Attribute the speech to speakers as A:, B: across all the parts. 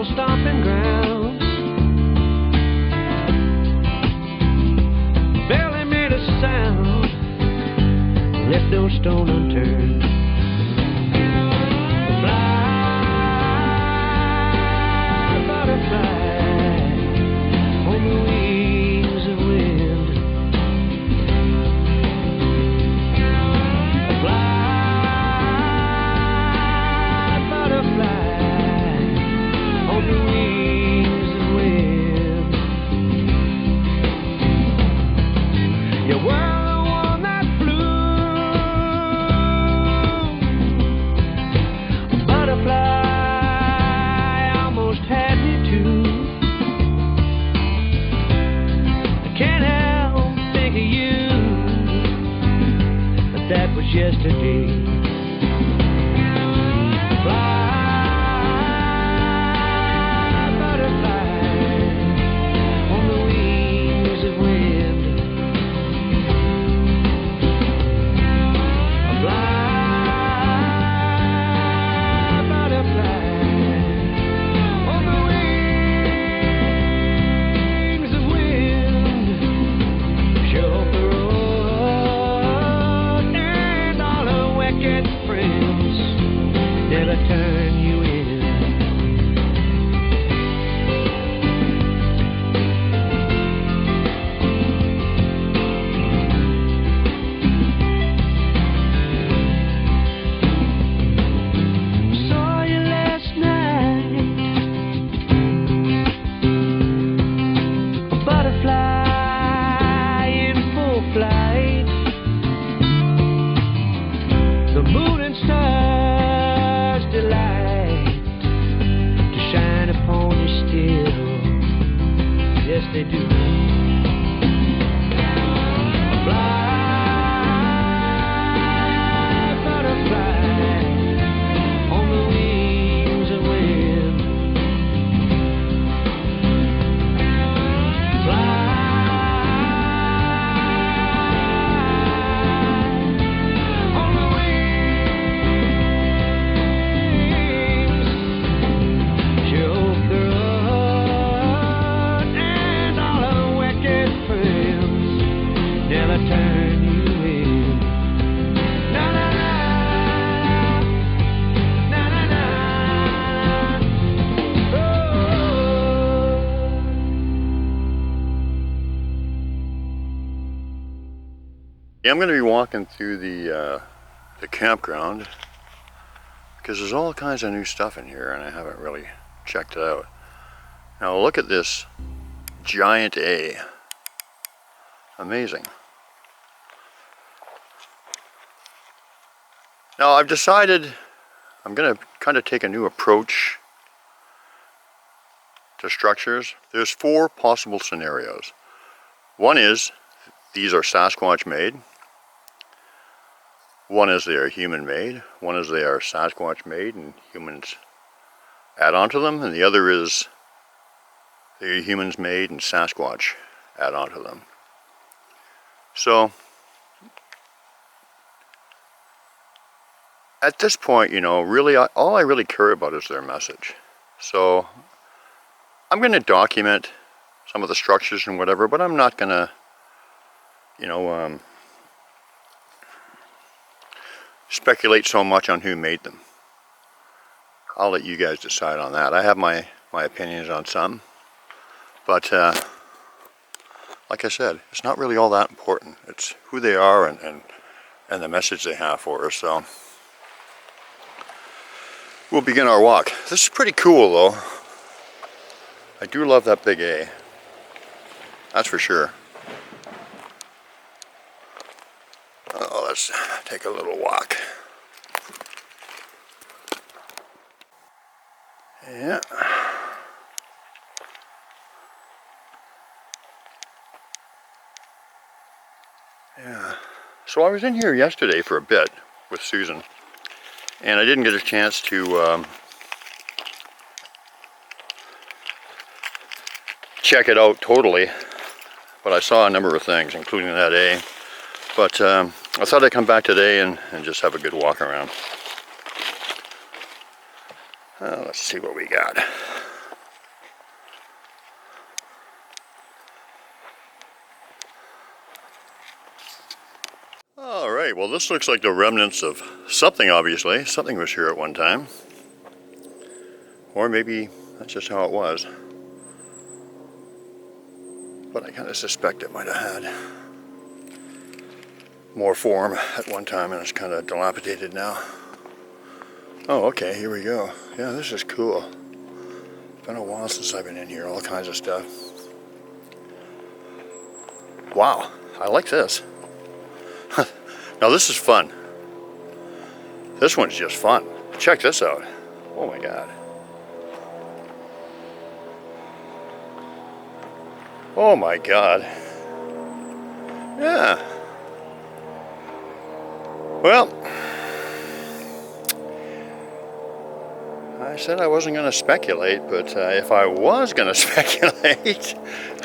A: old stomping grounds. Barely made a sound, left no stone unturned. Fly, butterfly, on the wings of wind. Fly, butterfly, on the wings of wind. You were the one that flew. Butterfly almost had me too. I can't help think of you, but that was yesterday. Fly, butterfly, on the wings of wind. Fly, butterfly, on the wings of wind. Show the road and all her wicked friends never turn you in. Saw you last night, a butterfly in full flight. The moon and stars delight to shine upon you still. Yes, they do. Fly, butterfly, on the wings of wind. Fly, on the wings. Joke the road and all her wicked friends never turn you in. Na na na, na na na. Oh.
B: Yeah, I'm going to be walking through the campground because there's all kinds of new stuff in here and I haven't really checked it out. Now look at this giant A. Amazing. Now I've decided I'm going to kind of take a new approach to structures. There's 4 possible scenarios. One is these are Sasquatch made. One is they are human made. One is they are Sasquatch made and humans add on to them. And the other is they are humans made and Sasquatch add on to them. So at this point, you know, really all I really care about is their message. So I'm going to document some of the structures and whatever, but I'm not going to, you know, speculate so much on who made them. I'll let you guys decide on that. I have my opinions on some, but like I said, it's not really all that important. It's who they are and the message they have for us. So we'll begin our walk. This is pretty cool though. I do love that big A. That's for sure. Oh, let's take a little walk. Yeah. Yeah. So I was in here yesterday for a bit with Susan, and I didn't get a chance to check it out totally, but I saw a number of things, including that A. But I thought I'd come back today and just have a good walk around. Let's see what we got. Alright, well this looks like the remnants of something, obviously. Something was here at one time. Or maybe that's just how it was. But I kind of suspect it might have had more form at one time and it's kind of dilapidated now. Oh, okay, here we go. Yeah, this is cool. It's been a while since I've been in here, all kinds of stuff. Wow, I like this. Now this is fun. This one's just fun. Check this out. Oh my God. Oh my God. Yeah. Well, I said I wasn't going to speculate, but if I was going to speculate,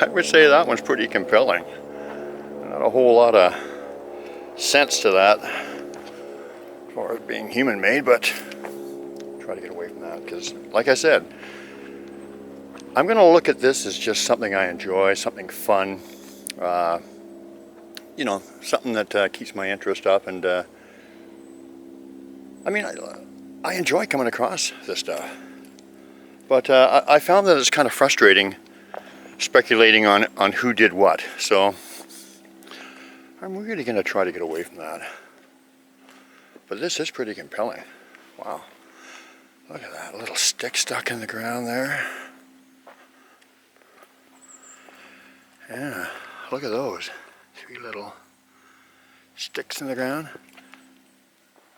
B: I would say that one's pretty compelling. Not a whole lot of sense to that as far as being human made, but try to get away from that because, like I said, I'm going to look at this as just something I enjoy, something fun, you know, something that keeps my interest up. And I mean, I enjoy coming across this stuff, but I found that it's kind of frustrating speculating on who did what. So I'm really going to try to get away from that. But this is pretty compelling. Wow. Look at that little stick stuck in the ground there. Yeah, look at those. 3 little sticks in the ground.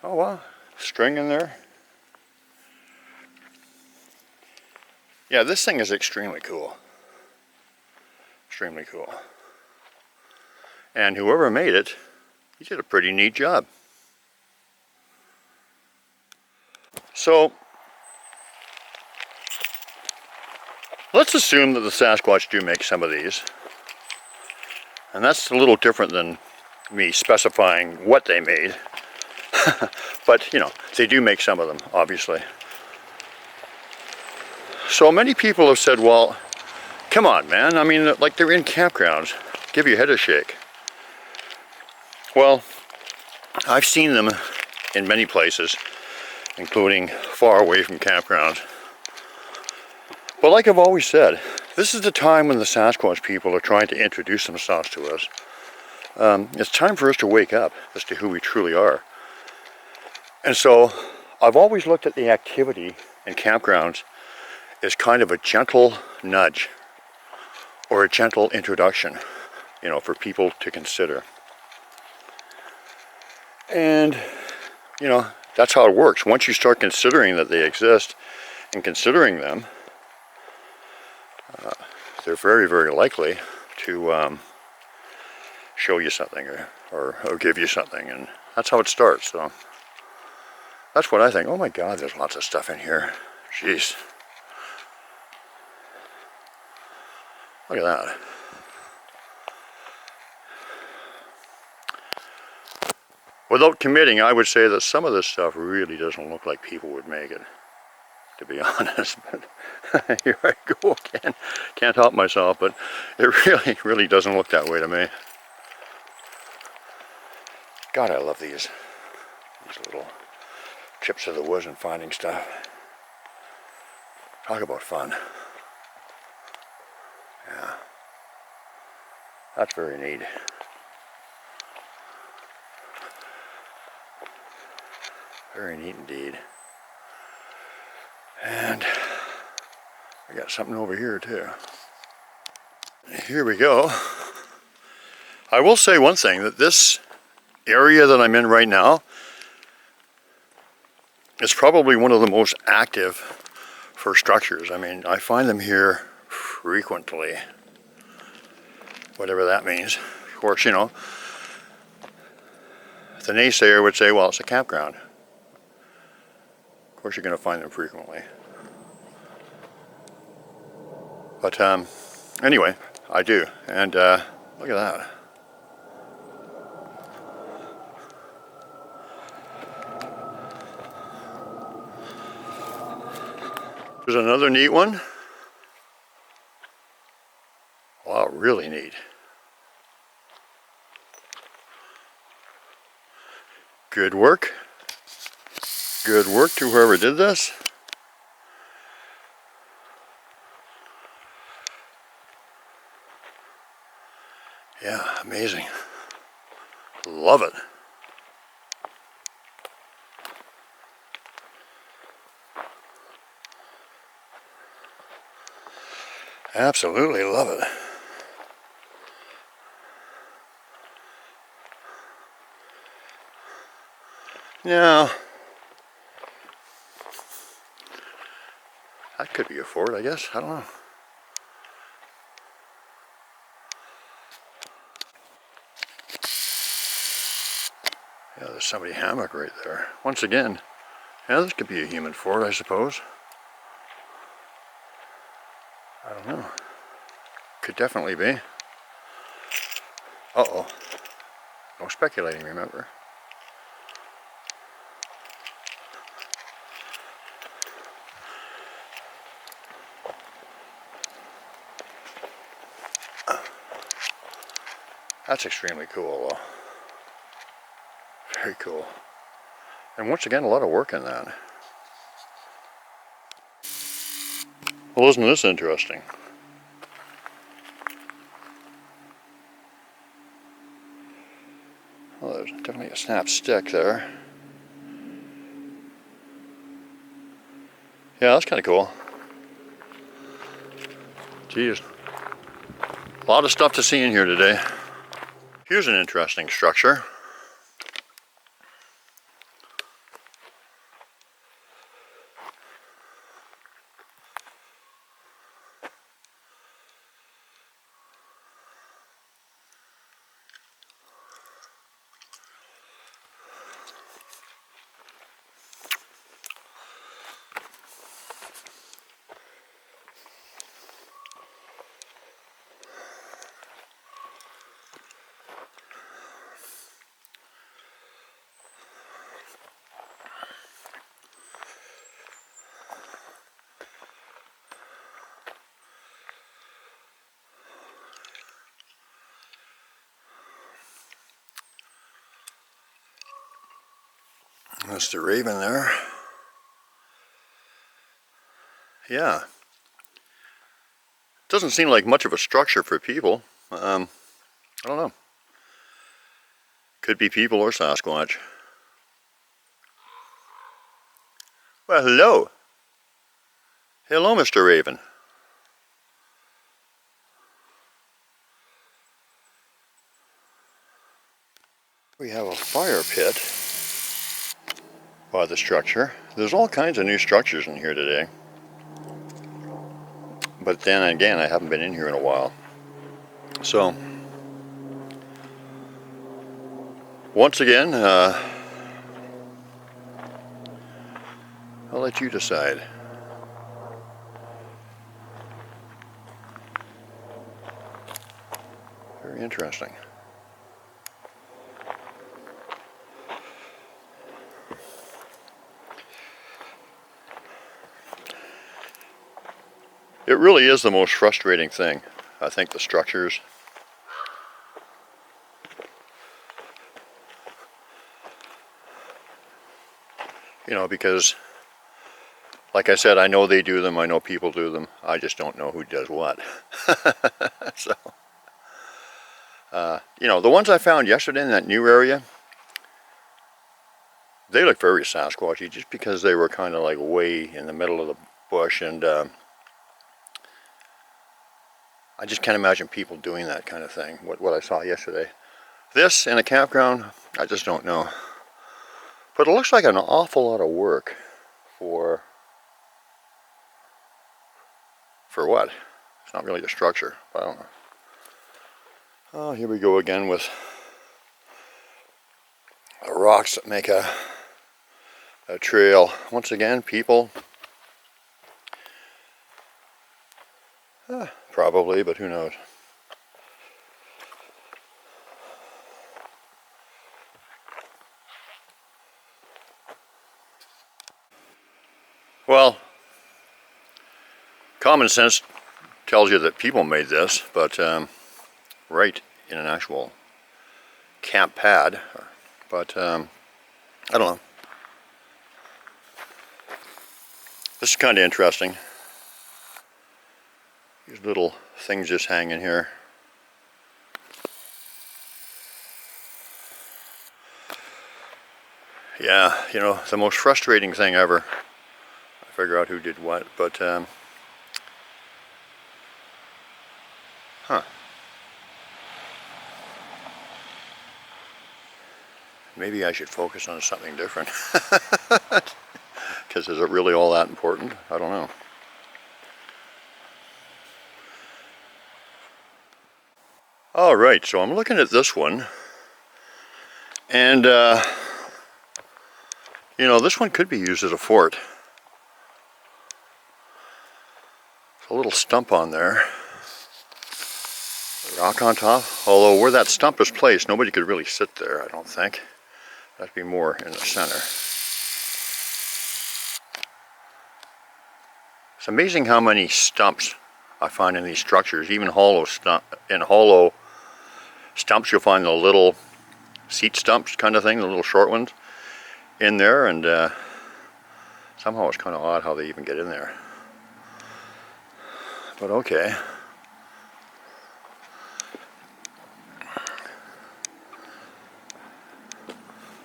B: Oh wow, string in there. Yeah, this thing is extremely cool. Extremely cool. And whoever made it, he did a pretty neat job. So, let's assume that the Sasquatch do make some of these. And that's a little different than me specifying what they made. But, you know, they do make some of them, obviously. So many people have said, well, come on, man. I mean, like they're in campgrounds. Give your head a shake. Well, I've seen them in many places, including far away from campgrounds. But like I've always said, this is the time when the Sasquatch people are trying to introduce themselves to us. It's time for us to wake up as to who we truly are. And so I've always looked at the activity in campgrounds as kind of a gentle nudge or a gentle introduction, you know, for people to consider. And, you know, that's how it works. Once you start considering that they exist and considering them, they're very, very likely to show you something or give you something. And that's how it starts. So that's what I think. Oh my God, there's lots of stuff in here. Jeez. Look at that. Without committing, I would say that some of this stuff really doesn't look like people would make it, to be honest. But here I go again. Can't help myself, but it really doesn't look that way to me. God, I love these little chips of the woods and finding stuff. Talk about fun. Yeah. That's very neat. Very neat indeed. And I got something over here too. Here we go. I will say one thing, that this area that I'm in right now is probably one of the most active for structures. I mean, I find them here frequently, whatever that means. Of course, you know, the naysayer would say, well, it's a campground. Of course, you're going to find them frequently. But anyway, I do. And look at that. There's another neat one. Wow, really neat. Good work. Good work to whoever did this. Yeah, amazing. Love it. Absolutely love it. Now, that could be a fort, I guess. I don't know. Yeah, there's somebody hammock right there. Once again, yeah, this could be a human fort, I suppose. I don't know. Could definitely be. Uh-oh. No speculating, remember. That's extremely cool, though. Very cool. And once again, a lot of work in that. Well, isn't this interesting? Well, there's definitely a snap stick there. Yeah, that's kind of cool. Geez. A lot of stuff to see in here today. Here's an interesting structure. That's the raven there. Yeah. Doesn't seem like much of a structure for people. I don't know. Could be people or Sasquatch. Well, hello. Hello, Mr. Raven. We have a fire pit by the structure. There's all kinds of new structures in here today. But then again, I haven't been in here in a while. So, once again, I'll let you decide. Very interesting. It really is the most frustrating thing, I think, the structures. You know, because, like I said, I know they do them, I know people do them, I just don't know who does what. So, you know, the ones I found yesterday in that new area, they look very Sasquatchy just because they were kind of like way in the middle of the bush, and I just can't imagine people doing that kind of thing, what I saw yesterday. This in a campground, I just don't know. But it looks like an awful lot of work for what? It's not really the structure, but I don't know. Oh, here we go again with the rocks that make a trail. Once again, people. Probably, but who knows. Well, common sense tells you that people made this, but right in an actual camp pad. But I don't know. This is kind of interesting. These little things just hanging here. Yeah, you know, the most frustrating thing ever. I figure out who did what, but huh. Maybe I should focus on something different. Because is it really all that important? I don't know. Alright, so I'm looking at this one. And, you know, this one could be used as a fort. There's a little stump on there. A rock on top. Although where that stump is placed, nobody could really sit there, I don't think. That'd be more in the center. It's amazing how many stumps I find in these structures. Even hollow stumps, you'll find the little seat stumps kind of thing, the little short ones in there, and somehow it's kind of odd how they even get in there. But okay.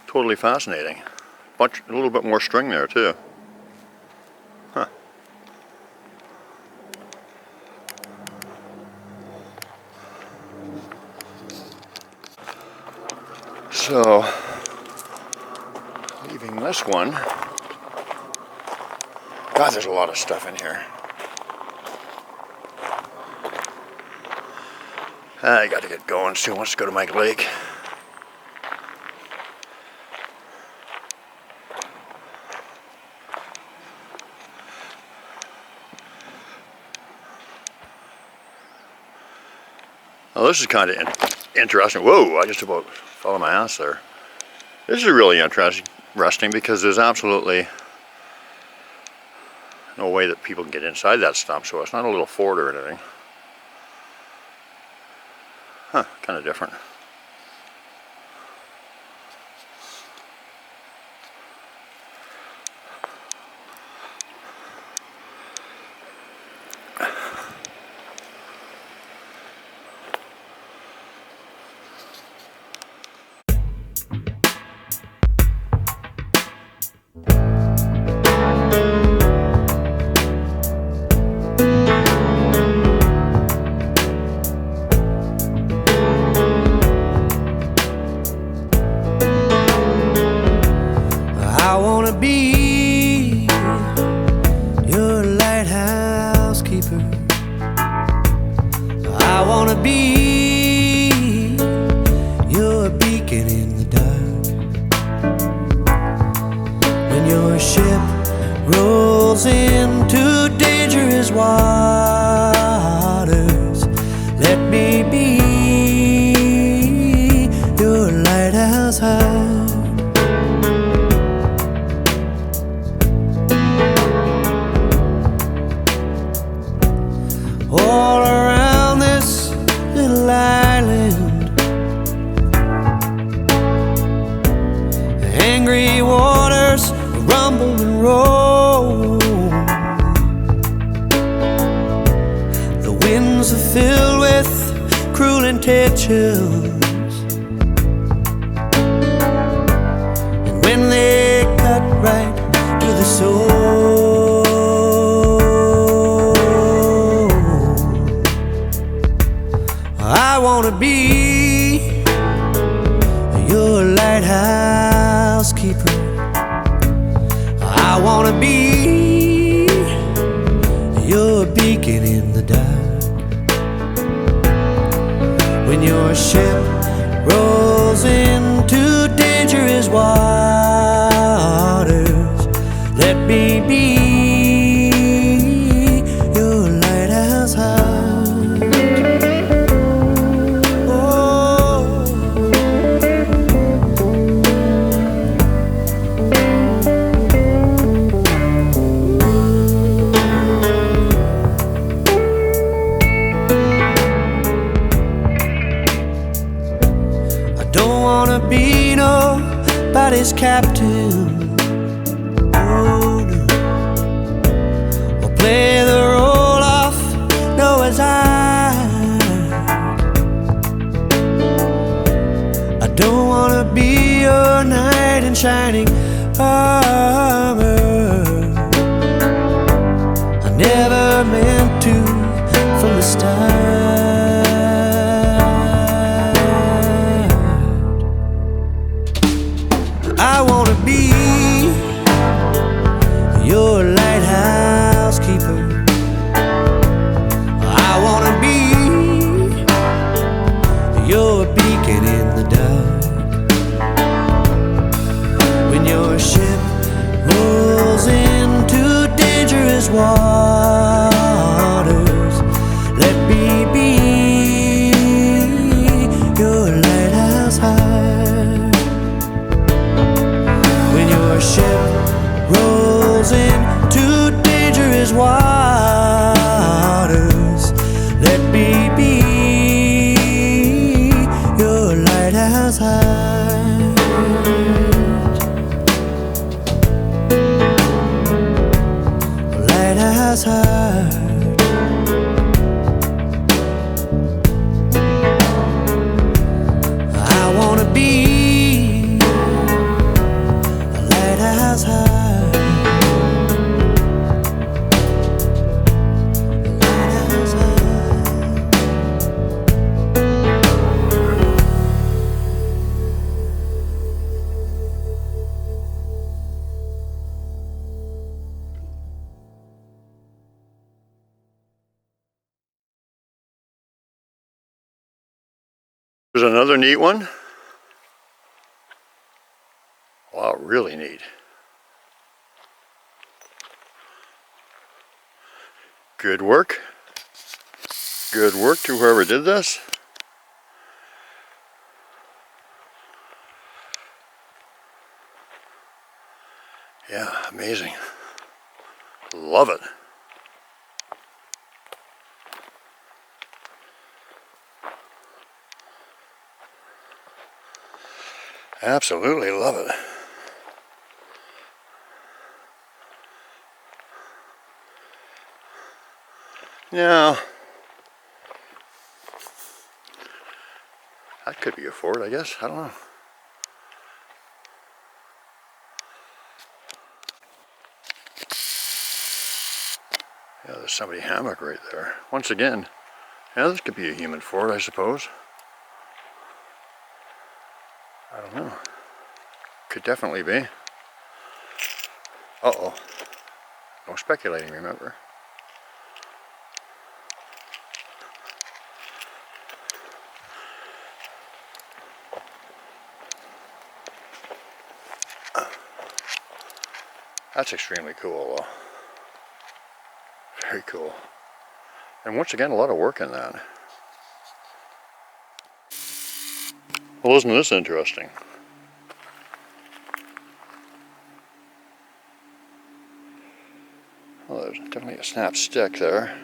B: Totally fascinating. A little bit more string there too. Huh. So, leaving this one. God, there's a lot of stuff in here. I got to get going soon. Wants to go to my lake. Oh, this is kind of interesting. Whoa, I just about fell on my ass there. This is really interesting because there's absolutely no way that people can get inside that stump, so it's not a little fort or anything. Huh, kind of different.
A: I wanna be your lighthouse keeper. I wanna be your beacon in the dark. When your ship rolls into dangerous waters, let me be your lighthouse house. All around this little island, angry waters rumble and roll. The winds are filled with cruel intentions, and when they cut right to the soul, I wanna be your lighthouse keeper. I wanna be your beacon in the dark. When your ship rolls into dangerous waters, let me be your lighthouse house. Don't wanna be nobody's captain. a knight in shining armor. I never meant to from the start. I wanna be your lighthouse keeper. I wanna be your beacon in the dark. When your ship rolls into dangerous waters, let me be your lighthouse high. When your ship rolls into dangerous waters, let me be your lighthouse high. Lighthouse high. I wanna be a lighthouse high. Lighthouse high.
B: There's another neat one. Wow, really neat. Good work. Good work to whoever did this. Yeah, amazing. Love it. Absolutely love it. Now, that could be a fort, I guess. I don't know. Yeah, there's somebody hammock right there. Once again, yeah, this could be a human fort, I suppose. I don't know. Could definitely be. Uh-oh. No speculating, remember. That's extremely cool, though. Very cool. And once again, a lot of work in that. Well, isn't this interesting? Well, there's definitely a snap stick there.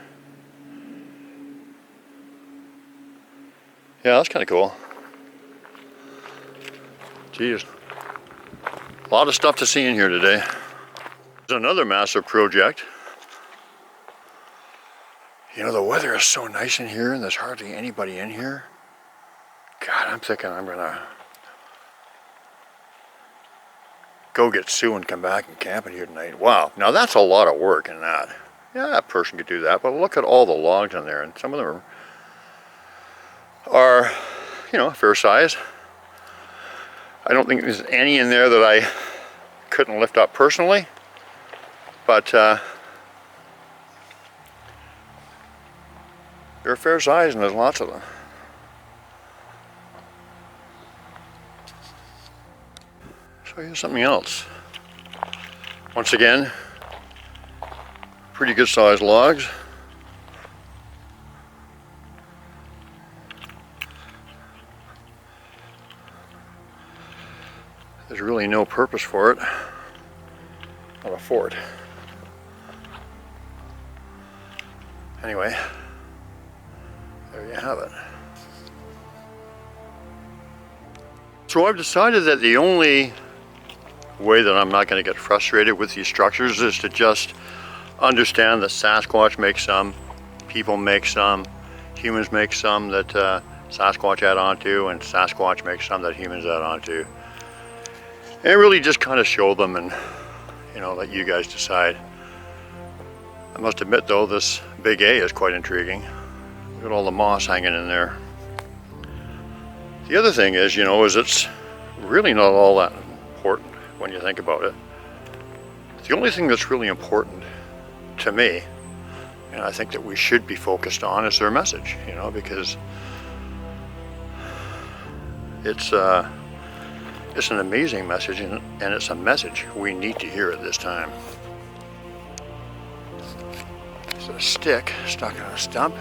B: Yeah, that's kind of cool. Geez. A lot of stuff to see in here today. There's another massive project. You know, the weather is so nice in here and there's hardly anybody in here. God, I'm thinking I'm gonna go get Sue and come back and camp in here tonight. Wow, now that's a lot of work in that. Yeah, a person could do that, but look at all the logs in there, and some of them are, you know, fair size. I don't think there's any in there that I couldn't lift up personally, but they're fair size and there's lots of them. So here's something else. Once again, pretty good sized logs. There's really no purpose for it. Not a fort. Anyway, there you have it. So I've decided that the only way that I'm not going to get frustrated with these structures is to just understand that Sasquatch makes some, people make some, humans make some that Sasquatch add onto, and Sasquatch makes some that humans add onto. And really just kind of show them and, you know, let you guys decide. I must admit though, this big A is quite intriguing. Look at all the moss hanging in there. The other thing is, you know, is it's really not all that important when you think about it. The only thing that's really important to me, and I think that we should be focused on, is their message, you know, because it's an amazing message, and it's a message we need to hear at this time. There's a stick stuck on a stump.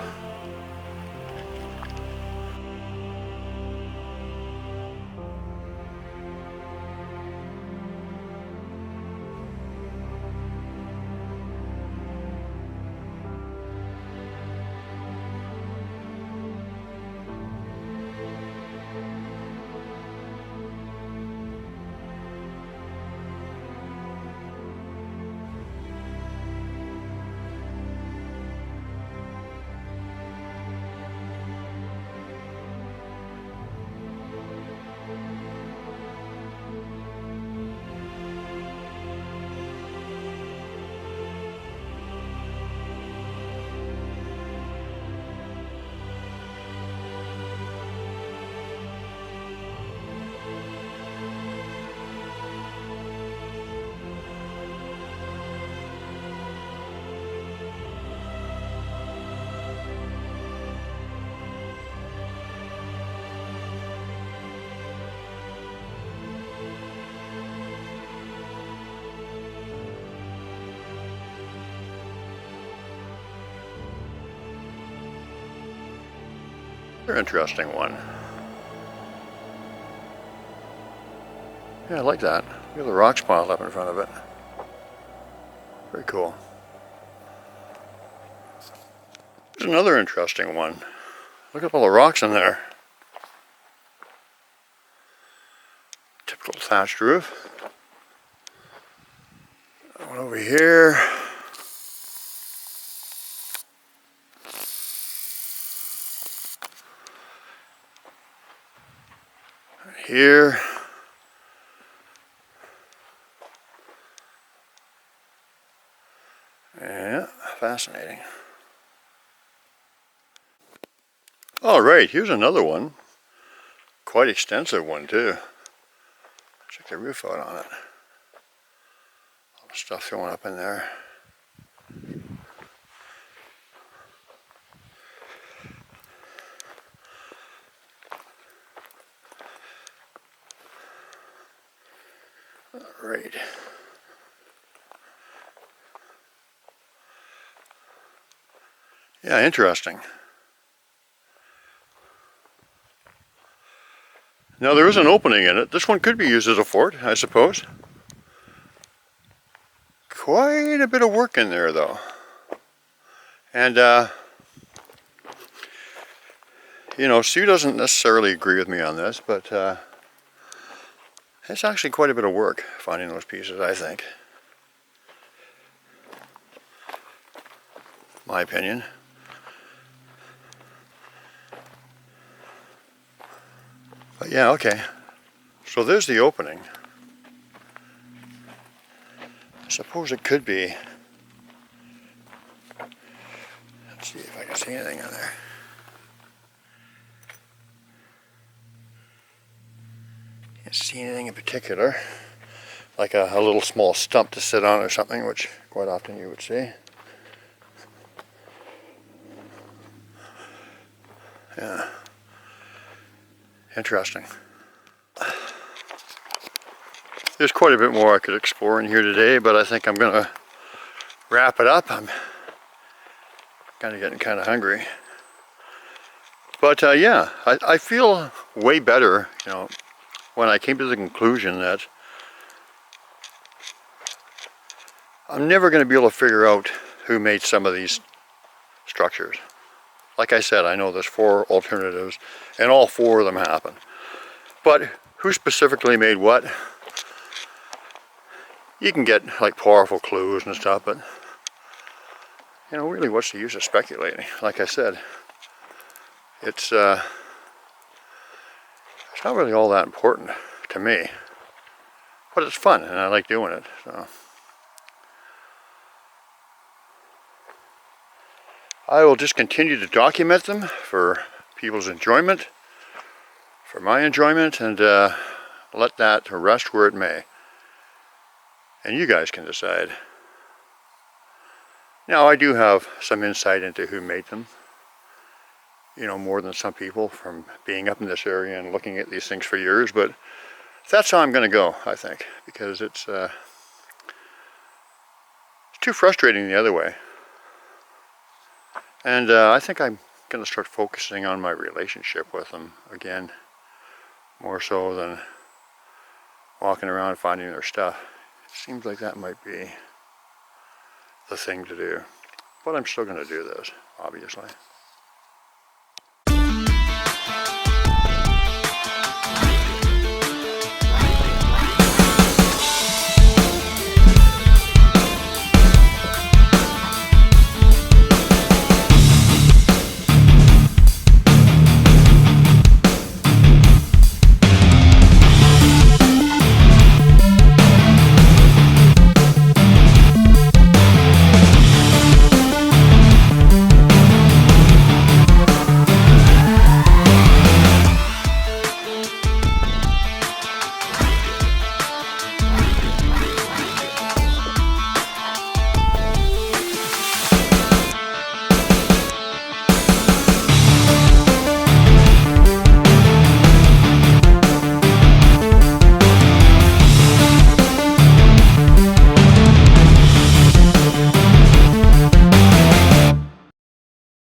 B: Another interesting one. Yeah, I like that. Look at the rocks piled up in front of it. Very cool. There's another interesting one. Look at all the rocks in there. Typical thatched roof. One over here. Here. Yeah, fascinating. All right, here's another one. Quite extensive one too. Check the roof out on it. All the stuff thrown up in there. All right. Yeah, interesting. Now there is an opening in it. This one could be used as a fort, I suppose. Quite a bit of work in there though. And you know, Sue doesn't necessarily agree with me on this, but it's actually quite a bit of work finding those pieces, I think. My opinion. But yeah, okay. So there's the opening. I suppose it could be. Let's see if I can see anything in there. Can't see anything in particular. Like a little small stump to sit on or something, which quite often you would see. Yeah. Interesting. There's quite a bit more I could explore in here today, but I think I'm going to wrap it up. I'm kind of getting kind of hungry. But yeah, I feel way better, you know, when I came to the conclusion that I'm never going to be able to figure out who made some of these structures. Like I said, I know there's 4 alternatives, and all 4 of them happen. But who specifically made what? You can get like powerful clues and stuff, but you know, really, what's the use of speculating? Like I said, it's not really all that important to me. but it's fun and I like doing it. So I will just continue to document them for people's enjoyment, for my enjoyment, and let that rest where it may. And you guys can decide. Now, I do have some insight into who made them. You know, more than some people from being up in this area and looking at these things for years, but that's how I'm going to go, I think, because it's too frustrating the other way. And I think I'm going to start focusing on my relationship with them again, more so than walking around finding their stuff. It seems like that might be the thing to do. But I'm still going to do this, obviously.